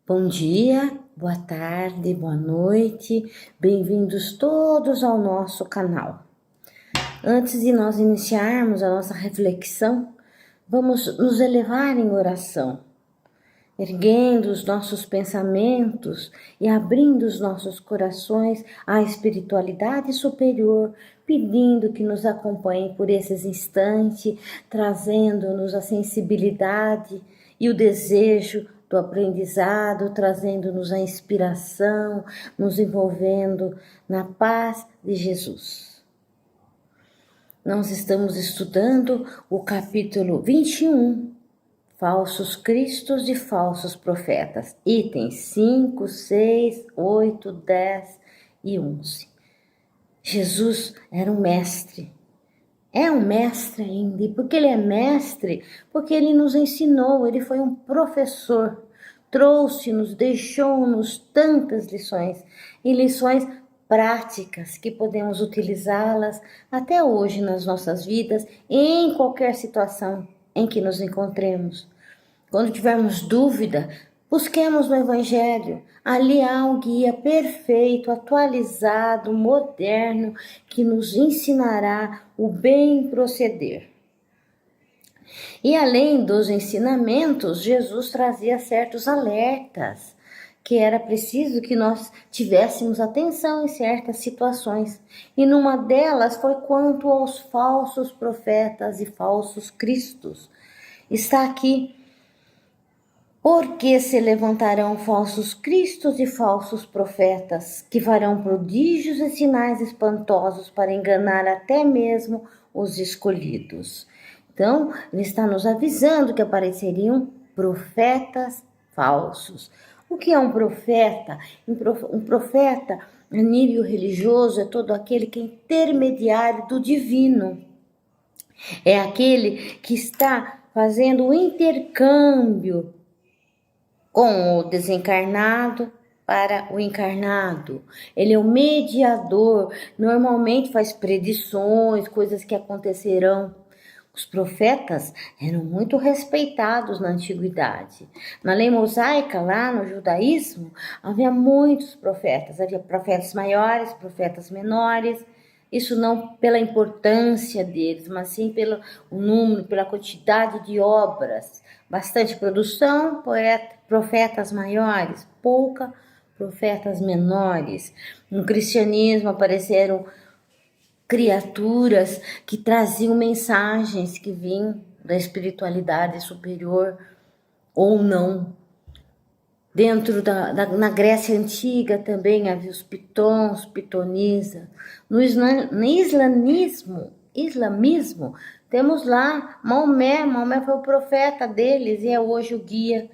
Bom dia, boa tarde, boa noite, bem-vindos todos ao nosso canal. Antes de nós iniciarmos a nossa reflexão, vamos nos elevar em oração, erguendo os nossos pensamentos e abrindo os nossos corações à espiritualidade superior, pedindo que nos acompanhe por esses instantes, trazendo-nos a sensibilidade e o desejo do aprendizado, trazendo-nos a inspiração, nos envolvendo na paz de Jesus. Nós estamos estudando o capítulo 21, Falsos Cristos e Falsos Profetas, itens 5, 6, 8, 10 e 11. Jesus era um mestre. É um mestre ainda. E porque ele é mestre? Porque ele nos ensinou, ele foi um professor. Trouxe-nos, deixou-nos tantas lições. E lições práticas que podemos utilizá-las até hoje nas nossas vidas, em qualquer situação em que nos encontremos. Quando tivermos dúvida, busquemos no Evangelho. Ali há um guia perfeito, atualizado, moderno, que nos ensinará o bem proceder. E além dos ensinamentos, Jesus trazia certos alertas, que era preciso que nós tivéssemos atenção em certas situações. E numa delas foi quanto aos falsos profetas e falsos cristos. Está aqui: porque se levantarão falsos cristos e falsos profetas, que farão prodígios e sinais espantosos para enganar até mesmo os escolhidos. Então, ele está nos avisando que apareceriam profetas falsos. O que é um profeta? Um profeta, a nível religioso, é todo aquele que é intermediário do divino. É aquele que está fazendo o intercâmbio com o desencarnado para o encarnado. Ele é o mediador, normalmente faz predições, coisas que acontecerão. Os profetas eram muito respeitados na antiguidade. Na lei mosaica, lá no judaísmo, havia muitos profetas. Havia profetas maiores, profetas menores. Isso não pela importância deles, mas sim pelo número, pela quantidade de obras. Bastante produção, profetas maiores, pouca profetas menores. No cristianismo apareceram criaturas que traziam mensagens que vinham da espiritualidade superior ou não. Dentro na Grécia Antiga também havia os pitons, pitonisa. No islamismo, temos lá Maomé. Maomé foi o profeta deles e é hoje o guia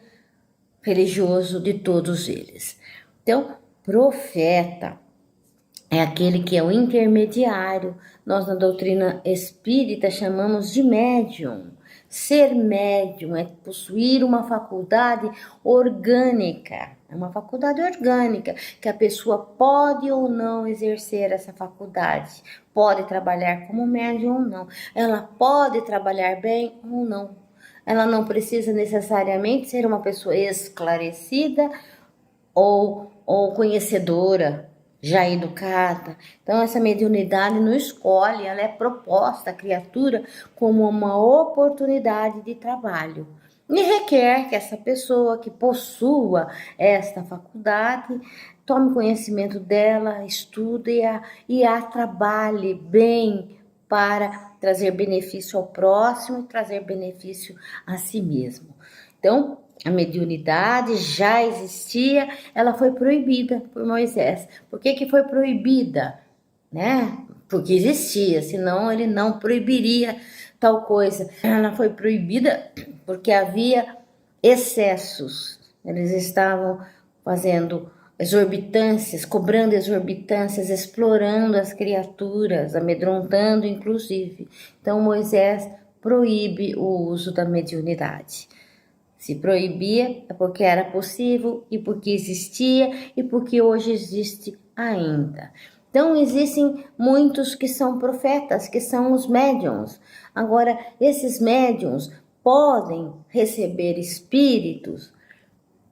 religioso de todos eles. Então, profeta é aquele que é o intermediário. Nós, na doutrina espírita, chamamos de médium. Ser médium é possuir uma faculdade orgânica. É uma faculdade orgânica, que a pessoa pode ou não exercer essa faculdade. Pode trabalhar como médium ou não. Ela pode trabalhar bem ou não. Ela não precisa necessariamente ser uma pessoa esclarecida ou conhecedora, já educada. Então, essa mediunidade não escolhe, ela é proposta à criatura como uma oportunidade de trabalho. E requer que essa pessoa que possua esta faculdade tome conhecimento dela, estude e a trabalhe bem para trazer benefício ao próximo e trazer benefício a si mesmo. Então, a mediunidade já existia, ela foi proibida por Moisés. Por que foi proibida? Porque existia, senão ele não proibiria tal coisa. Ela foi proibida porque havia excessos. Eles estavam fazendo exorbitâncias, cobrando exorbitâncias, explorando as criaturas, amedrontando inclusive. Então Moisés proíbe o uso da mediunidade. Se proibia é porque era possível e porque existia e porque hoje existe ainda. Então existem muitos que são profetas, que são os médiuns. Agora, esses médiuns podem receber espíritos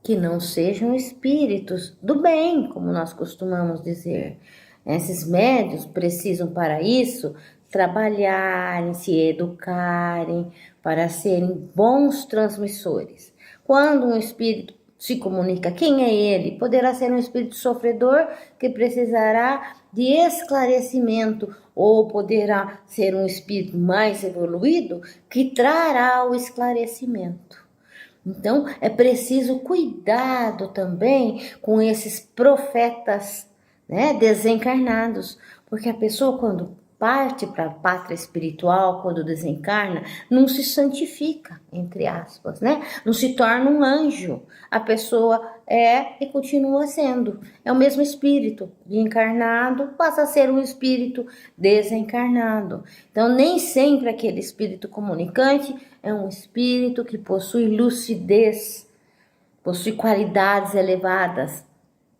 que não sejam espíritos do bem, como nós costumamos dizer. Esses médiuns precisam, para isso, trabalharem, se educarem, para serem bons transmissores. Quando um espírito se comunica, quem é ele? Poderá ser um espírito sofredor que precisará de esclarecimento, ou poderá ser um espírito mais evoluído que trará o esclarecimento. Então, é preciso cuidado também com esses profetas, né, desencarnados, porque a pessoa, quando parte para a pátria espiritual, quando desencarna, não se santifica, entre aspas, né? Não se torna um anjo. A pessoa é e continua sendo. É o mesmo espírito de encarnado, passa a ser um espírito desencarnado. Então, nem sempre aquele espírito comunicante é um espírito que possui lucidez, possui qualidades elevadas,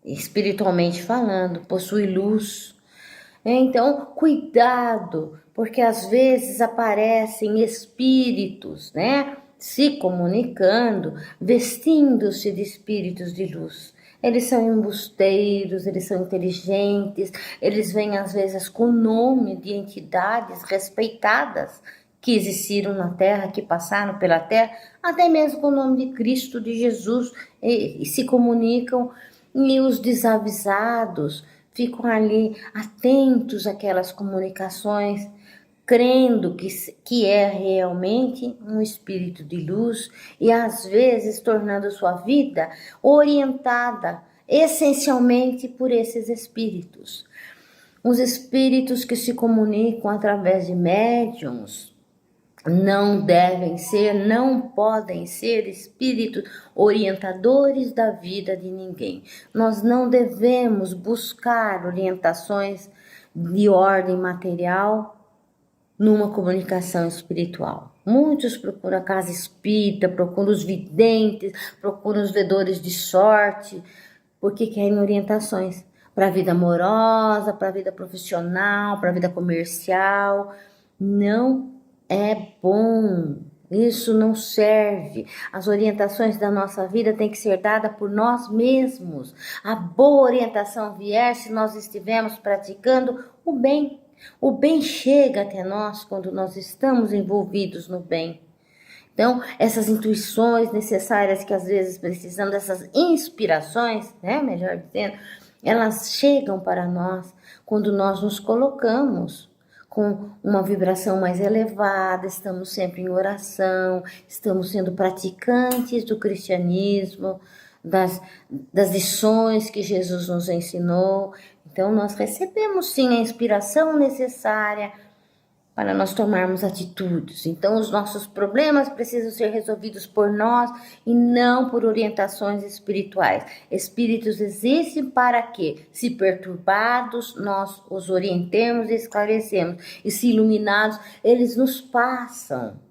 espiritualmente falando, possui luz. Então, cuidado, porque às vezes aparecem espíritos, né, se comunicando, vestindo-se de espíritos de luz. Eles são embusteiros, eles são inteligentes, eles vêm às vezes com o nome de entidades respeitadas que existiram na Terra, que passaram pela Terra, até mesmo com o nome de Cristo, de Jesus, e se comunicam, e os desavisados ficam ali atentos àquelas comunicações, crendo que é realmente um espírito de luz e às vezes tornando sua vida orientada essencialmente por esses espíritos. Os espíritos que se comunicam através de médiums não devem ser, não podem ser espíritos orientadores da vida de ninguém. Nós não devemos buscar orientações de ordem material numa comunicação espiritual. Muitos procuram a casa espírita, procuram os videntes, procuram os vedores de sorte, porque querem orientações para a vida amorosa, para a vida profissional, para a vida comercial. Não é bom, isso não serve. As orientações da nossa vida têm que ser dadas por nós mesmos. A boa orientação vier se nós estivermos praticando o bem. O bem chega até nós quando nós estamos envolvidos no bem. Então, essas intuições necessárias que às vezes precisamos, essas inspirações, né, melhor dizendo, elas chegam para nós quando nós nos colocamos com uma vibração mais elevada, estamos sempre em oração, estamos sendo praticantes do cristianismo, das lições que Jesus nos ensinou. Então, nós recebemos sim a inspiração necessária para nós tomarmos atitudes. Então, os nossos problemas precisam ser resolvidos por nós e não por orientações espirituais. Espíritos existem para que, se perturbados, nós os orientemos e esclarecemos. E se iluminados, eles nos passam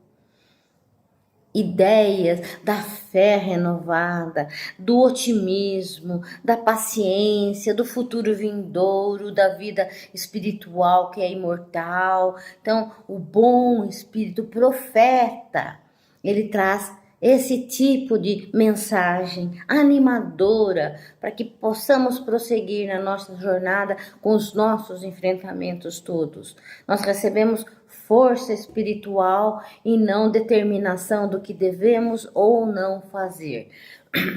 ideias da fé renovada, do otimismo, da paciência, do futuro vindouro, da vida espiritual que é imortal. Então, o bom espírito profeta, ele traz esse tipo de mensagem animadora para que possamos prosseguir na nossa jornada com os nossos enfrentamentos todos. Nós recebemos força espiritual e não determinação do que devemos ou não fazer.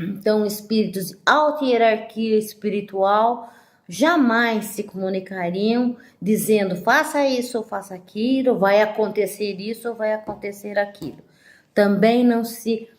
Então, espíritos de alta hierarquia espiritual jamais se comunicariam dizendo faça isso ou faça aquilo, vai acontecer isso ou vai acontecer aquilo. Também não se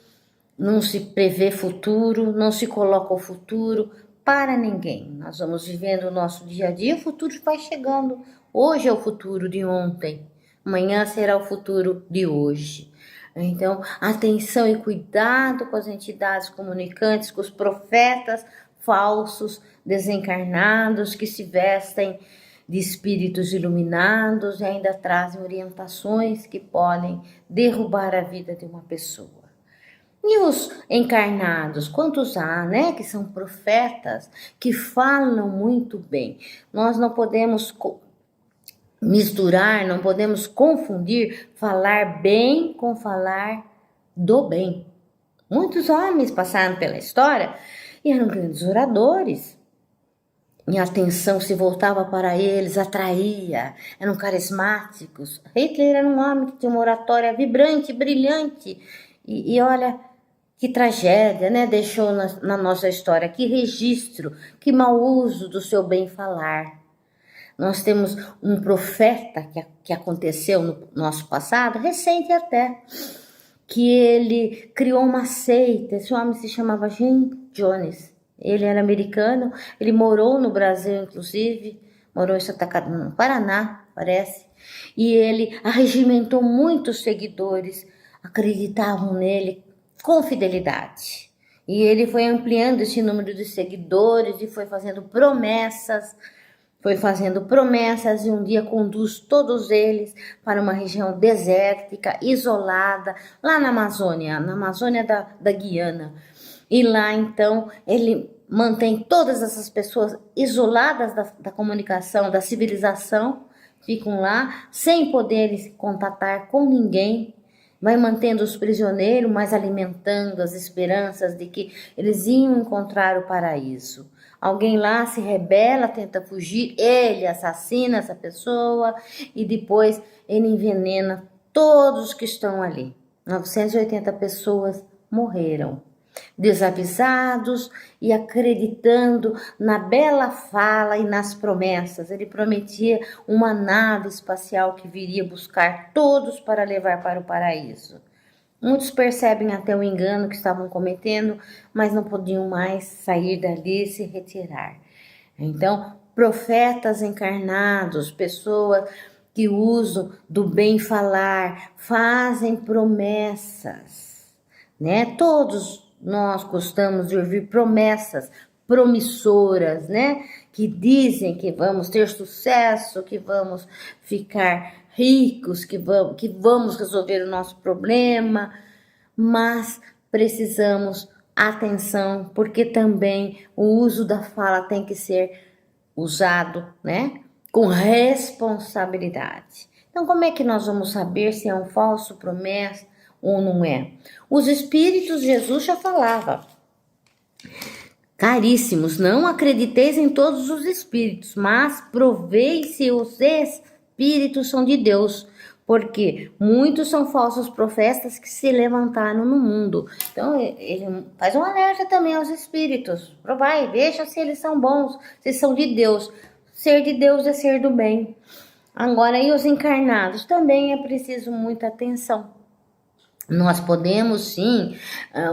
prevê futuro, não se coloca o futuro para ninguém. Nós vamos vivendo o nosso dia a dia, o futuro vai chegando. Hoje é o futuro de ontem, amanhã será o futuro de hoje. Então, atenção e cuidado com as entidades comunicantes, com os profetas falsos, desencarnados, que se vestem de espíritos iluminados e ainda trazem orientações que podem derrubar a vida de uma pessoa. E os encarnados, quantos há, né, que são profetas, que falam muito bem. Nós não podemos misturar, não podemos confundir falar bem com falar do bem. Muitos homens passaram pela história e eram grandes oradores. E a atenção se voltava para eles, atraía, eram carismáticos. Hitler era um homem que tinha uma oratória vibrante, brilhante. E olha que tragédia, né? Deixou na nossa história, que registro, que mau uso do seu bem falar. Nós temos um profeta que aconteceu no nosso passado, recente até, que ele criou uma seita. Esse homem se chamava Jim Jones. Ele era americano, ele morou no Brasil, inclusive, morou em Santa Catarina, no Paraná, parece, e ele arregimentou muitos seguidores, acreditavam nele com fidelidade. E ele foi ampliando esse número de seguidores e foi fazendo promessas, e um dia conduz todos eles para uma região desértica, isolada, lá na Amazônia da Guiana. E lá, então, ele mantém todas essas pessoas isoladas da comunicação, da civilização, ficam lá sem poderem contatar com ninguém, vai mantendo os prisioneiros, mas alimentando as esperanças de que eles iam encontrar o paraíso. Alguém lá se rebela, tenta fugir, ele assassina essa pessoa e depois ele envenena todos que estão ali. 980 pessoas morreram, desavisados e acreditando na bela fala e nas promessas. Ele prometia uma nave espacial que viria buscar todos para levar para o paraíso. Muitos percebem até o engano que estavam cometendo, mas não podiam mais sair dali e se retirar. Então, profetas encarnados, pessoas que usam do bem falar, fazem promessas, né? Todos nós gostamos de ouvir promessas promissoras, né? Que dizem que vamos ter sucesso, que vamos ficar ricos, que vamos resolver o nosso problema, mas precisamos atenção, porque também o uso da fala tem que ser usado, né? Com responsabilidade. Então, como é que nós vamos saber se é um falso promessa ou não é? Os espíritos, Jesus já falava: caríssimos, não acrediteis em todos os espíritos, mas provei se os espíritos são de Deus, porque muitos são falsos profetas que se levantaram no mundo. Então, ele faz um alerta também aos espíritos: provai, veja se eles são bons, se são de Deus. Ser de Deus é ser do bem. Agora, e os encarnados? Também é preciso muita atenção. Nós podemos, sim,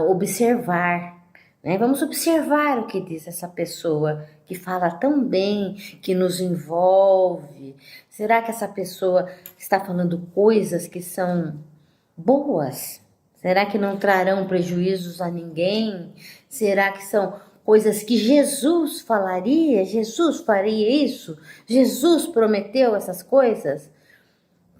observar, né? Vamos observar o que diz essa pessoa que fala tão bem, que nos envolve. Será que essa pessoa está falando coisas que são boas? Será que não trarão prejuízos a ninguém? Será que são coisas que Jesus falaria? Jesus faria isso? Jesus prometeu essas coisas?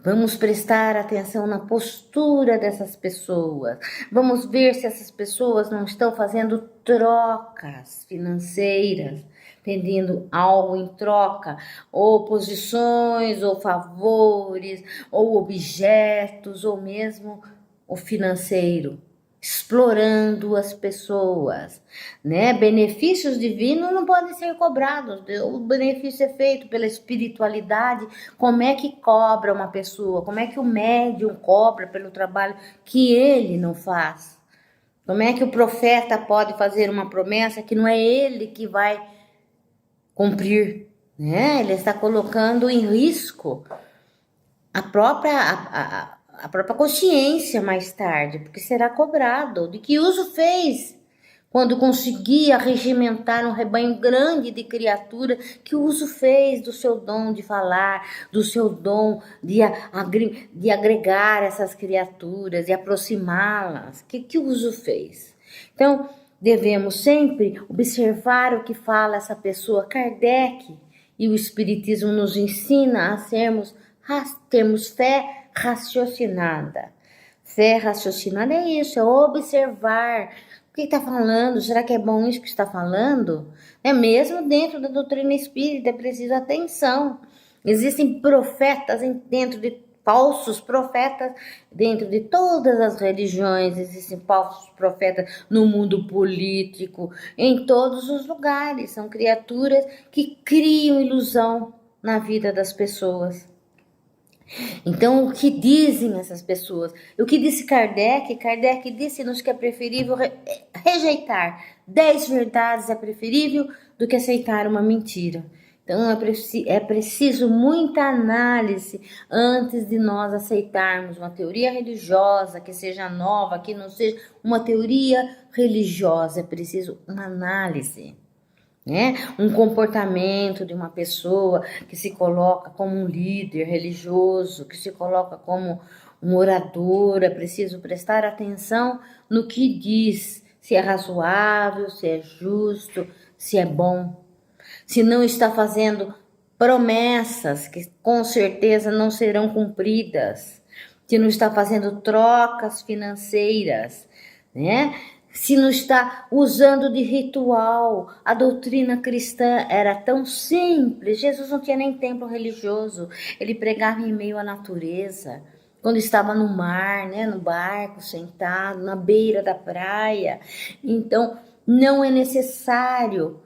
Vamos prestar atenção na postura dessas pessoas. Vamos ver se essas pessoas não estão fazendo trocas financeiras, pedindo algo em troca, ou posições, ou favores, ou objetos, ou mesmo o financeiro, explorando as pessoas, né? Benefícios divinos não podem ser cobrados. O benefício é feito pela espiritualidade. Como é que cobra uma pessoa? Como é que o médium cobra pelo trabalho que ele não faz? Como é que o profeta pode fazer uma promessa que não é ele que vai cumprir, né? Ele está colocando em risco a própria consciência mais tarde, porque será cobrado. De que uso fez quando conseguia regimentar um rebanho grande de criaturas? Que uso fez do seu dom de falar, do seu dom de agregar essas criaturas e aproximá-las? Que uso fez? Então, devemos sempre observar o que fala essa pessoa. Kardec e o Espiritismo nos ensina a termos fé raciocinada. Fé raciocinada é isso, é observar o que está falando. Será que é bom isso que está falando? Mesmo dentro da doutrina espírita é preciso atenção. Existem profetas dentro de falsos profetas dentro de todas as religiões, existem falsos profetas no mundo político, em todos os lugares. São criaturas que criam ilusão na vida das pessoas. Então, o que dizem essas pessoas? O que disse Kardec? Kardec disse-nos que é preferível rejeitar 10 verdades, é preferível do que aceitar uma mentira. Então, é preciso muita análise antes de nós aceitarmos uma teoria religiosa que seja nova, que não seja uma teoria religiosa. É preciso uma análise, né? Um comportamento de uma pessoa que se coloca como um líder religioso, que se coloca como um orador. É preciso prestar atenção no que diz, se é razoável, se é justo, se é bom. Se não está fazendo promessas que com certeza não serão cumpridas, se não está fazendo trocas financeiras, né? Se não está usando de ritual. A doutrina cristã era tão simples. Jesus não tinha nem templo religioso. Ele pregava em meio à natureza. Quando estava no mar, né, no barco, sentado, na beira da praia. Então, não é necessário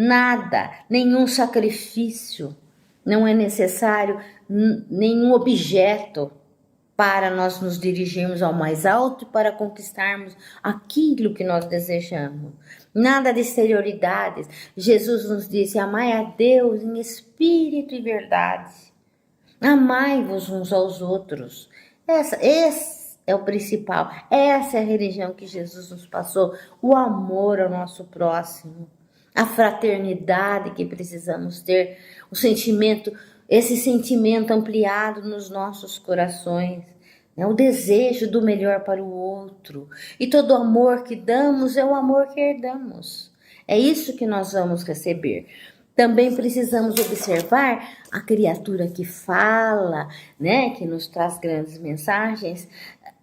nada, nenhum sacrifício, não é necessário nenhum objeto para nós nos dirigirmos ao mais alto e para conquistarmos aquilo que nós desejamos. Nada de exterioridades. Jesus nos disse: amai a Deus em espírito e verdade. Amai-vos uns aos outros. Esse é o principal. Essa é a religião que Jesus nos passou. O amor ao nosso próximo. A fraternidade que precisamos ter. O sentimento, esse sentimento ampliado nos nossos corações. Né? O desejo do melhor para o outro. E todo amor que damos é o amor que herdamos. É isso que nós vamos receber. Também precisamos observar a criatura que fala, né, que nos traz grandes mensagens,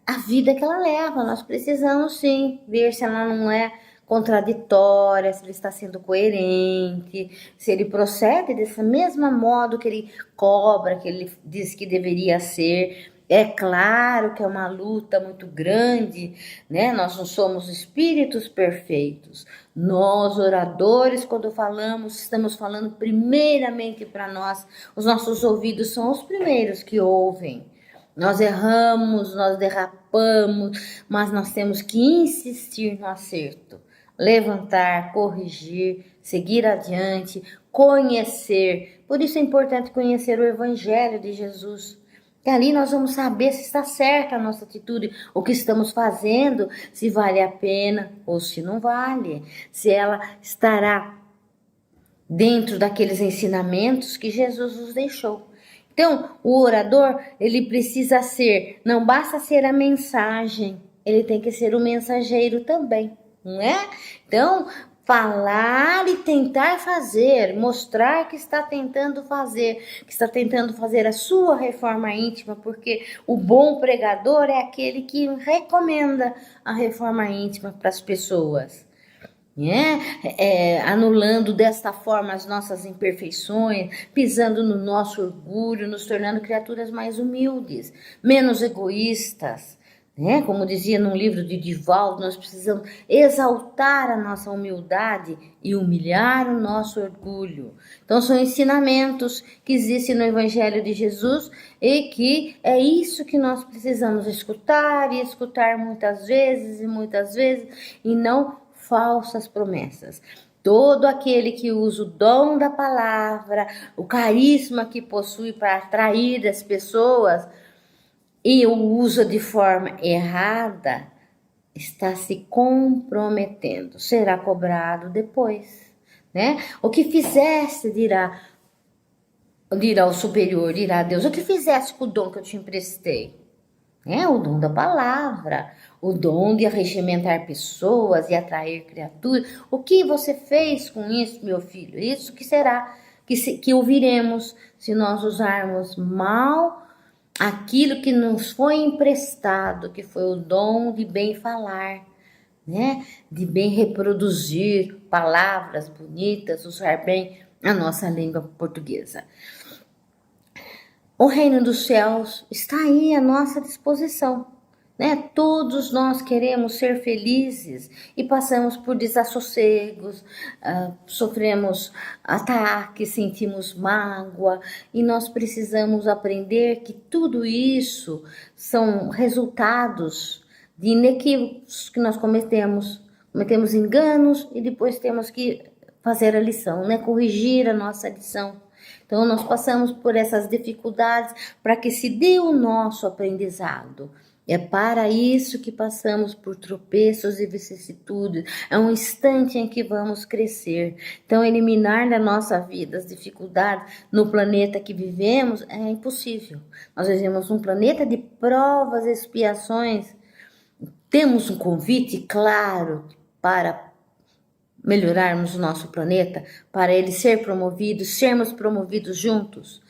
a vida que ela leva. Nós precisamos sim ver se ela não é contraditória, se ele está sendo coerente, se ele procede desse mesmo modo que ele cobra, que ele diz que deveria ser. É claro que é uma luta muito grande, né? Nós não somos espíritos perfeitos. Nós, oradores, quando falamos, estamos falando primeiramente para nós. Os nossos ouvidos são os primeiros que ouvem. Nós erramos, nós derrapamos, mas nós temos que insistir no acerto. Levantar, corrigir, seguir adiante, conhecer. Por isso é importante conhecer o Evangelho de Jesus. E ali nós vamos saber se está certa a nossa atitude, o que estamos fazendo, se vale a pena ou se não vale, se ela estará dentro daqueles ensinamentos que Jesus nos deixou. Então, o orador, ele precisa ser, não basta ser a mensagem, ele tem que ser o mensageiro também, não é? Então, falar e tentar fazer, mostrar que está tentando fazer a sua reforma íntima, porque o bom pregador é aquele que recomenda a reforma íntima para as pessoas. Anulando desta forma as nossas imperfeições, pisando no nosso orgulho, nos tornando criaturas mais humildes, menos egoístas. Como dizia num livro de Divaldo, nós precisamos exaltar a nossa humildade e humilhar o nosso orgulho. Então são ensinamentos que existem no Evangelho de Jesus e que é isso que nós precisamos escutar e escutar muitas vezes e não falsas promessas. Todo aquele que usa o dom da palavra, o carisma que possui para atrair as pessoas e o usa de forma errada, está se comprometendo, será cobrado depois, né? O que fizeste, dirá o superior, dirá a Deus, o que fizeste com o dom que eu te emprestei? O dom da palavra, o dom de arregimentar pessoas e atrair criaturas. O que você fez com isso, meu filho? Isso que será, que ouviremos se nós usarmos mal aquilo que nos foi emprestado, que foi o dom de bem falar, de bem reproduzir palavras bonitas, usar bem a nossa língua portuguesa. O reino dos céus está aí à nossa disposição, né? Todos nós queremos ser felizes e passamos por desassossegos, sofremos ataques, sentimos mágoa e nós precisamos aprender que tudo isso são resultados de inequívocos que nós cometemos enganos e depois temos que fazer a lição, né? Corrigir a nossa lição. Então, nós passamos por essas dificuldades para que se dê o nosso aprendizado. É para isso que passamos por tropeços e vicissitudes. É um instante em que vamos crescer. Então, eliminar da nossa vida as dificuldades no planeta que vivemos é impossível. Nós vivemos um planeta de provas e expiações. Temos um convite claro para melhorarmos o nosso planeta, para ele ser promovido, sermos promovidos juntos?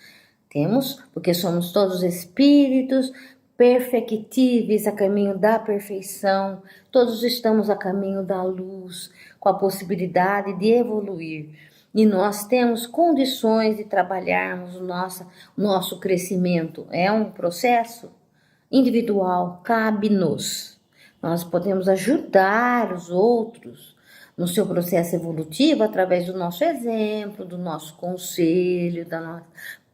Temos, porque somos todos espíritos perfectíveis a caminho da perfeição, todos estamos a caminho da luz, com a possibilidade de evoluir. E nós temos condições de trabalharmos o nosso crescimento. É um processo individual, cabe-nos. Nós podemos ajudar os outros no seu processo evolutivo através do nosso exemplo, do nosso conselho, da nossa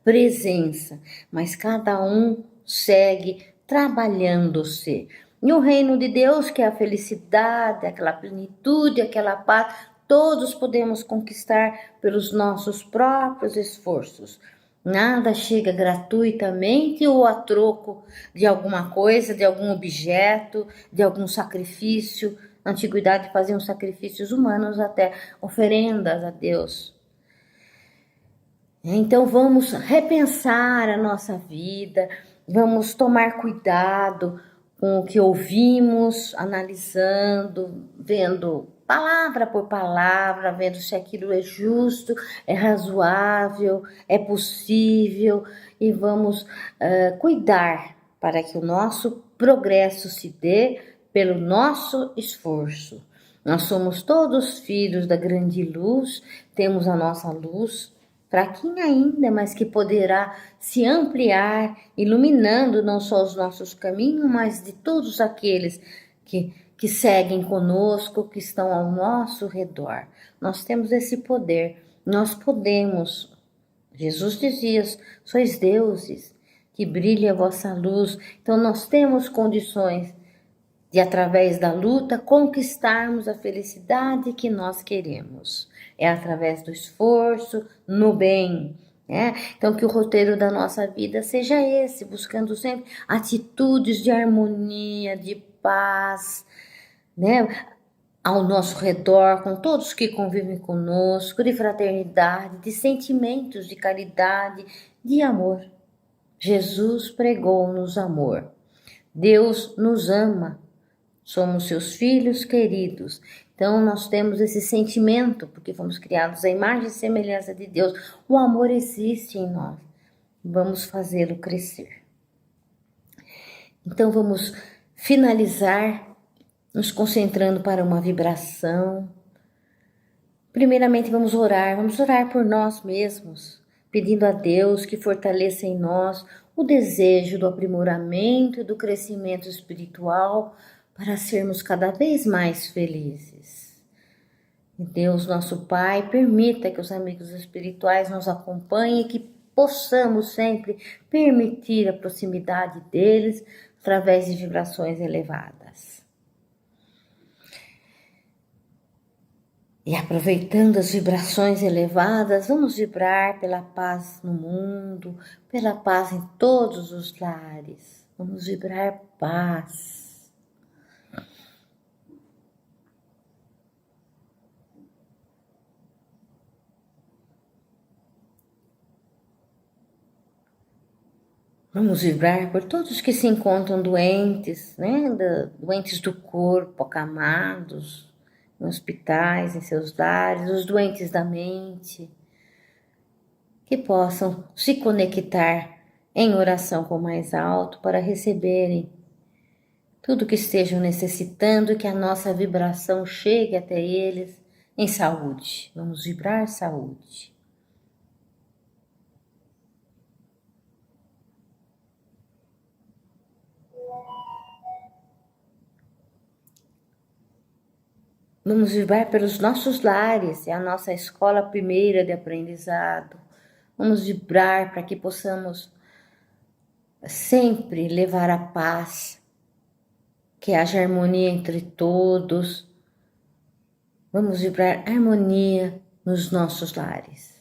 presença, mas cada um segue trabalhando-se. E o reino de Deus, que é a felicidade, aquela plenitude, aquela paz, todos podemos conquistar pelos nossos próprios esforços. Nada chega gratuitamente ou a troco de alguma coisa, de algum objeto, de algum sacrifício. Na antiguidade faziam sacrifícios humanos, até oferendas a Deus. Então vamos repensar a nossa vida, vamos tomar cuidado com o que ouvimos, analisando, vendo palavra por palavra, vendo se aquilo é justo, é razoável, é possível, e vamos cuidar para que o nosso progresso se dê pelo nosso esforço. Nós somos todos filhos da grande luz, temos a nossa luz, fraquinha ainda, mas que poderá se ampliar, iluminando não só os nossos caminhos, mas de todos aqueles que seguem conosco, que estão ao nosso redor. Nós temos esse poder, nós podemos. Jesus dizia: sois deuses, que brilhe a vossa luz. Então nós temos condições de, através da luta, conquistarmos a felicidade que nós queremos. É através do esforço, no bem, né? Então, que o roteiro da nossa vida seja esse, buscando sempre atitudes de harmonia, de paz, né? Ao nosso redor, com todos que convivem conosco, de fraternidade, de sentimentos de caridade, de amor. Jesus pregou-nos amor. Deus nos ama. Somos seus filhos queridos. Então, nós temos esse sentimento, porque fomos criados à imagem e semelhança de Deus. O amor existe em nós. Vamos fazê-lo crescer. Então, vamos finalizar nos concentrando para uma vibração. Primeiramente, vamos orar por nós mesmos, pedindo a Deus que fortaleça em nós o desejo do aprimoramento e do crescimento espiritual, para sermos cada vez mais felizes. E Deus, nosso Pai, permita que os amigos espirituais nos acompanhem e que possamos sempre permitir a proximidade deles através de vibrações elevadas. E aproveitando as vibrações elevadas, vamos vibrar pela paz no mundo, pela paz em todos os lares. Vamos vibrar paz. Vamos vibrar por todos que se encontram doentes, né? Doentes do corpo, acamados, em hospitais, em seus lares, os doentes da mente, que possam se conectar em oração com o mais alto para receberem tudo que estejam necessitando, que a nossa vibração chegue até eles em saúde. Vamos vibrar saúde. Vamos vibrar pelos nossos lares, é a nossa escola primeira de aprendizado. Vamos vibrar para que possamos sempre levar a paz, que haja harmonia entre todos. Vamos vibrar harmonia nos nossos lares.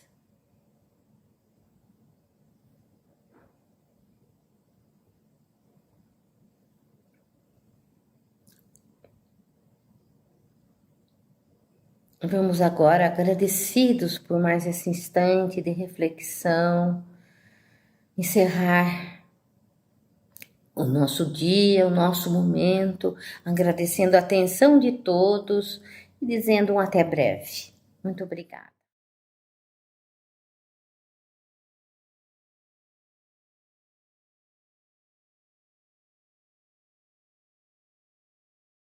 Vamos agora, agradecidos por mais esse instante de reflexão, encerrar o nosso dia, o nosso momento, agradecendo a atenção de todos e dizendo um até breve. Muito obrigada.